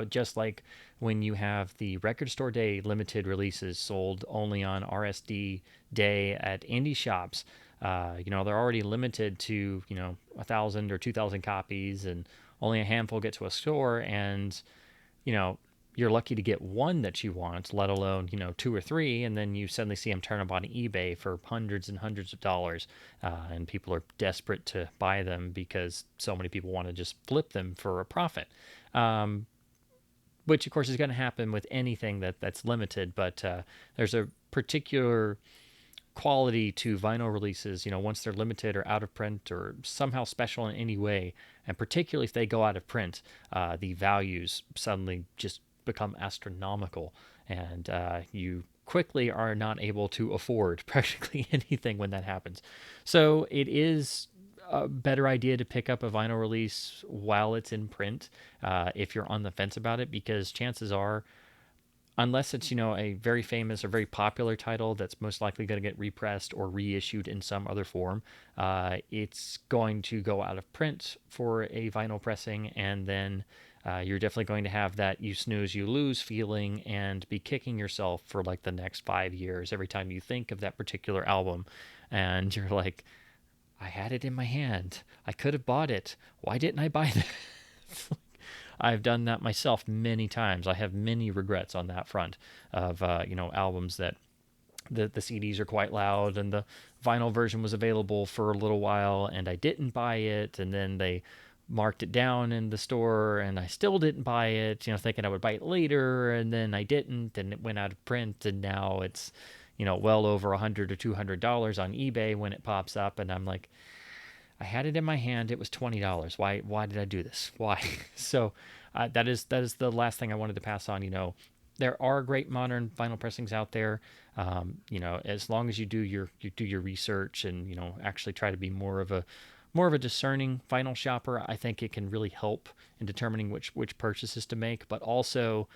Just like when you have the Record Store Day limited releases sold only on RSD Day at indie shops, they're already limited to 1,000 or 2,000 copies, and only a handful get to a store. And you're lucky to get one that you want, let alone, two or three, and then you suddenly see them turn up on eBay for hundreds and hundreds of dollars, and people are desperate to buy them because so many people want to just flip them for a profit. Um, which of course is going to happen with anything that's limited, but there's a particular quality to vinyl releases, once they're limited or out of print or somehow special in any way, and particularly if they go out of print, the values suddenly just become astronomical, and you quickly are not able to afford practically anything when that happens. So it is a better idea to pick up a vinyl release while it's in print, if you're on the fence about it, because chances are, unless it's a very famous or very popular title that's most likely going to get repressed or reissued in some other form, it's going to go out of print for a vinyl pressing, and then you're definitely going to have that you snooze you lose feeling and be kicking yourself for like the next 5 years every time you think of that particular album, and you're like, I had it in my hand, I could have bought it, why didn't I buy that? I've done that myself many times. I have many regrets on that front of albums that the CDs are quite loud and the vinyl version was available for a little while and I didn't buy it, and then they marked it down in the store and I still didn't buy it, thinking I would buy it later, and then I didn't, and it went out of print, and now it's well over $100 or $200 on eBay when it pops up, and I'm like, I had it in my hand. It was $20. Why did I do this? Why? So that is the last thing I wanted to pass on. There are great modern vinyl pressings out there. As long as you do your research and actually try to be more of a discerning vinyl shopper, I think it can really help in determining which purchases to make. But also,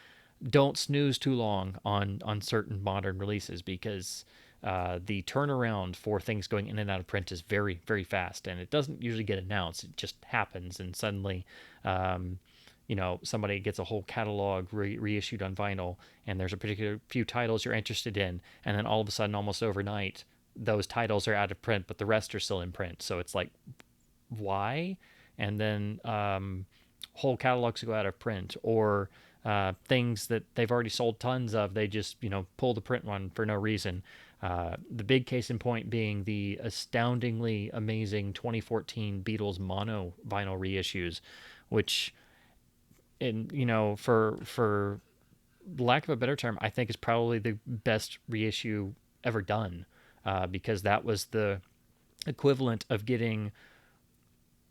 don't snooze too long on certain modern releases, because the turnaround for things going in and out of print is very, very fast, and it doesn't usually get announced. It just happens, and suddenly, somebody gets a whole catalog reissued on vinyl, and there's a particular few titles you're interested in, and then all of a sudden, almost overnight, those titles are out of print, but the rest are still in print. So it's like, why? And then whole catalogs go out of print, or things that they've already sold tons of, they just pull the print one for no reason. The big case in point being the astoundingly amazing 2014 Beatles mono vinyl reissues, which, for lack of a better term, I think is probably the best reissue ever done, because that was the equivalent of getting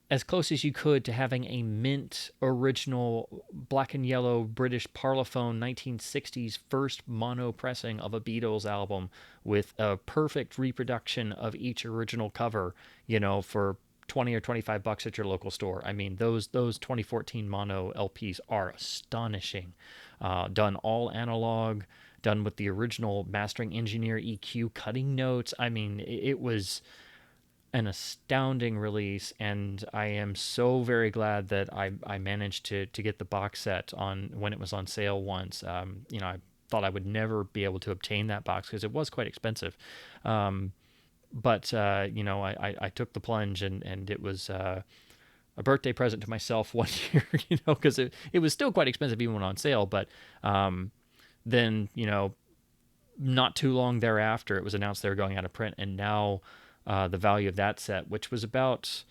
as close as you could to having a mint original black and yellow British Parlophone 1960s first mono pressing of a Beatles album with a perfect reproduction of each original cover, for 20 or $25 at your local store. I mean, those 2014 mono LPs are astonishing. Done all analog, done with the original mastering engineer EQ cutting notes. I mean, it was an astounding release, and I am so very glad that I managed to get the box set on when it was on sale once. I thought I would never be able to obtain that box because it was quite expensive. But I took the plunge, and it was a birthday present to myself one year, because it was still quite expensive even when on sale. But then, not too long thereafter, it was announced they were going out of print, and now the value of that set, which was about,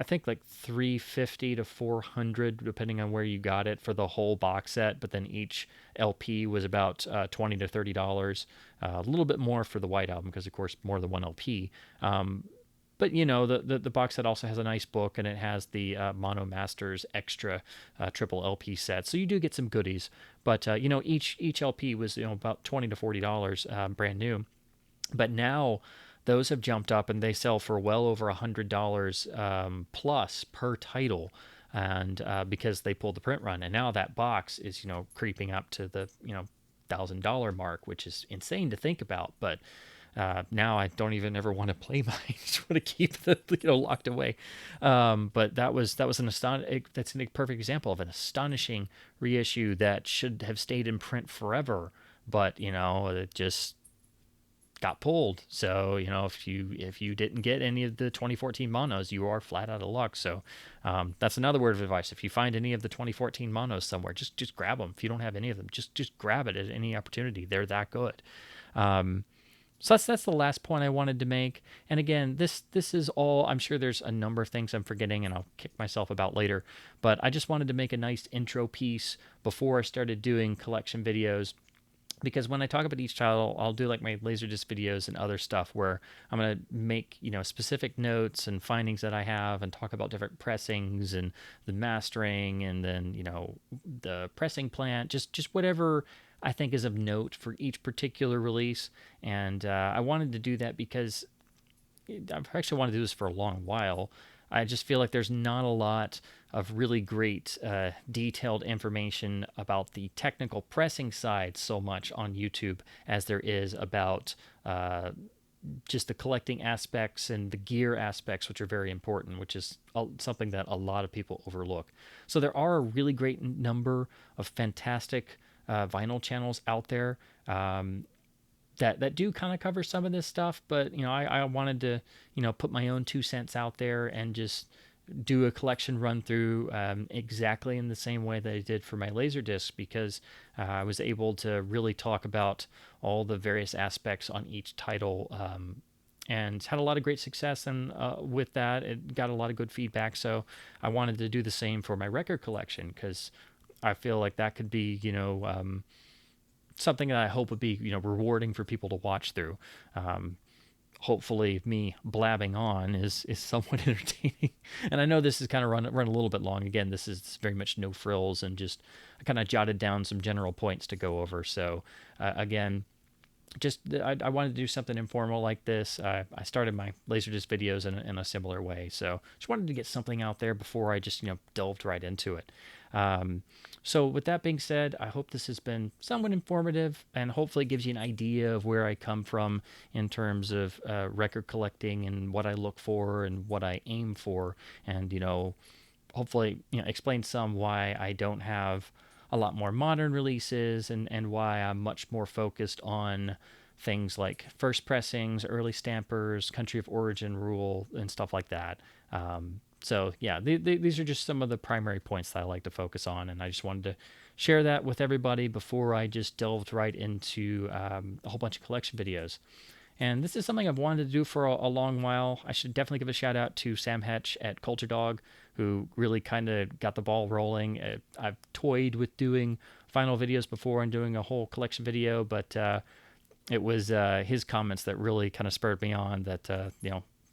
I think, like $350 to $400, depending on where you got it for the whole box set. But then each LP was about $20 to $30, a little bit more for the White Album because, of course, more than one LP. But the box set also has a nice book, and it has the Mono Masters extra triple LP set, so you do get some goodies. But each LP was about $20 to $40, brand new. But now those have jumped up, and they sell for well over $100 plus per title, and because they pulled the print run, and now that box is creeping up to the $1,000 mark, which is insane to think about. But now I don't even ever want to play mine; I just want to keep the locked away. But that's a perfect example of an astonishing reissue that should have stayed in print forever, but it just got pulled. So, if you didn't get any of the 2014 monos, you are flat out of luck. So that's another word of advice. If you find any of the 2014 monos somewhere, just grab them. If you don't have any of them, just grab it at any opportunity. They're that good. So that's the last point I wanted to make. And again, this is all. I'm sure there's a number of things I'm forgetting, and I'll kick myself about later. But I just wanted to make a nice intro piece before I started doing collection videos, because when I talk about each title, I'll do like my Laserdisc videos and other stuff where I'm going to make, specific notes and findings that I have and talk about different pressings and the mastering and then, the pressing plant, just whatever I think is of note for each particular release. And I wanted to do that because I've actually wanted to do this for a long while. I just feel like there's not a lot of really great detailed information about the technical pressing side so much on YouTube as there is about just the collecting aspects and the gear aspects, which are very important, which is something that a lot of people overlook. So there are a really great number of fantastic vinyl channels out there. That do kind of cover some of this stuff, but I wanted to put my own 2 cents out there and just do a collection run through exactly in the same way that I did for my Laserdisc, because I was able to really talk about all the various aspects on each title, and had a lot of great success. And with that, it got a lot of good feedback. So I wanted to do the same for my record collection, because I feel like that could be something that I hope would be rewarding for people to watch through. Hopefully me blabbing on is somewhat entertaining. And I know this is kind of run a little bit long. Again, this is very much no frills, and just I kind of jotted down some general points to go over. So again, just I wanted to do something informal like this. I started my Laserdisc videos in a similar way, so just wanted to get something out there before I just delved right into it. So with that being said, I hope this has been somewhat informative and hopefully gives you an idea of where I come from in terms of record collecting and what I look for and what I aim for, and hopefully explain some why I don't have a lot more modern releases, and why I'm much more focused on things like first pressings, early stampers, country of origin rule, and stuff like that. So yeah, these are just some of the primary points that I like to focus on, and I just wanted to share that with everybody before I just delved right into a whole bunch of collection videos. And this is something I've wanted to do for a long while. I should definitely give a shout out to Sam Hetch at Culture Dog, who really kind of got the ball rolling. I've toyed with doing final videos before and doing a whole collection video, but it was his comments that really kind of spurred me on, that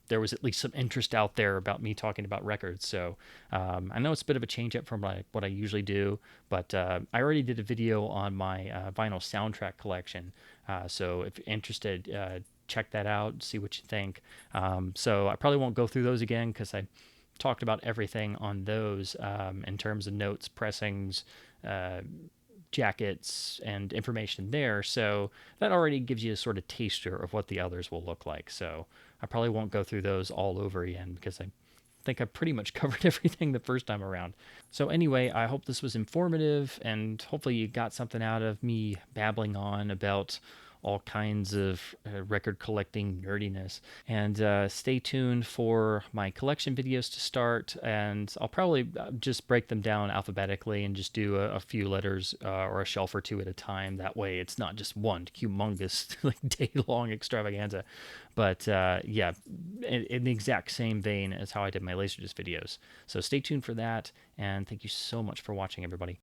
there was at least some interest out there about me talking about records. So I know it's a bit of a change up from what I usually do, but I already did a video on my vinyl soundtrack collection. So if you're interested, check that out, see what you think. So I probably won't go through those again, because I talked about everything on those in terms of notes, pressings, jackets, and information there. So that already gives you a sort of taster of what the others will look like. So I probably won't go through those all over again, because I think I pretty much covered everything the first time around. So anyway, I hope this was informative, and hopefully you got something out of me babbling on about all kinds of record collecting nerdiness. And stay tuned for my collection videos to start, and I'll probably just break them down alphabetically and just do a few letters or a shelf or two at a time. That way it's not just one humongous like day-long extravaganza. But yeah, in the exact same vein as how I did my Laserdisc videos. So stay tuned for that, and thank you so much for watching, everybody.